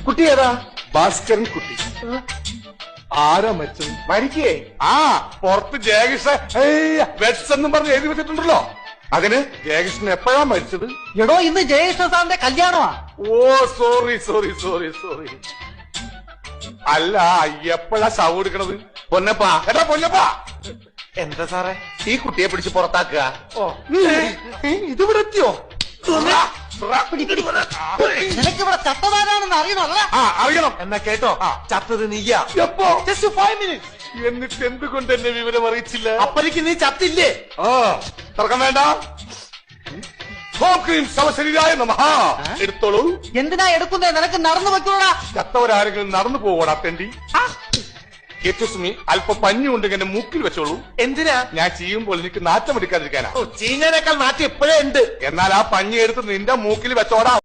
കുട്ടി ഏതാ? ഭാസ്കരൻ കുട്ടി. ആരാ മരിച്ചത്? മരിക്കേ? ആ, പുറത്ത് ജയകൃഷ്ണ വെറ്റ്സ് എന്നും പറഞ്ഞ് എഴുതി വെച്ചിട്ടുണ്ടല്ലോ. അതിന് ജയകൃഷ്ണൻ എപ്പോഴാ മരിച്ചത്? എടോ, ഇന്ന് ജയകൃഷ്ണ സാറിന്റെ കല്യാണമാ. ഓ, സോറി സോറി സോറി സോറി. അല്ല, എപ്പോഴാ ശവം എടുക്കണത്? പൊന്നപ്പാ, എടാ പൊന്നപ്പാ. എന്താ സാറേ? ഈ കുട്ടിയെ പിടിച്ച് പുറത്താക്കുക. ഇതിവിടെ എത്തിയോ? നിനക്കിവിടെ ചത്തതാരാണെന്ന് അറിയണമല്ല? അറിയണം. എന്നാ കേട്ടോ, ചത്തത് നീയാ. എപ്പോ? Just 5 minutes. എന്നിട്ട് എന്തുകൊണ്ട് എന്നെ വിവരം അറിയിച്ചില്ല? അപ്പനിക്ക് നീ ചത്തില്ലേ? തർക്കം വേണ്ട. ശവശരീരായ നമഃ. എടുത്തോളൂ. എന്തിനാ എടുക്കുന്നേ? നിനക്ക് നടന്നു വെക്കൂടാ. ചത്തവരാരെങ്കിലും നടന്നു പോവോടാ തെണ്ടി. കേറ്റുസുമി, അല്പം പഞ്ഞുകൊണ്ട് എന്റെ മൂക്കിൽ വെച്ചോളൂ. എന്തിനാ? ഞാൻ ചെയ്യുമ്പോൾ എനിക്ക് നാറ്റം എടുക്കാതിരിക്കാനാ. ചീഞ്ഞനേക്കാൾ നാട്ടി എപ്പോഴേ ഉണ്ട്. എന്നാൽ ആ പഞ്ഞി എടുത്ത് നിന്റെ മൂക്കിൽ വെച്ചോടാ.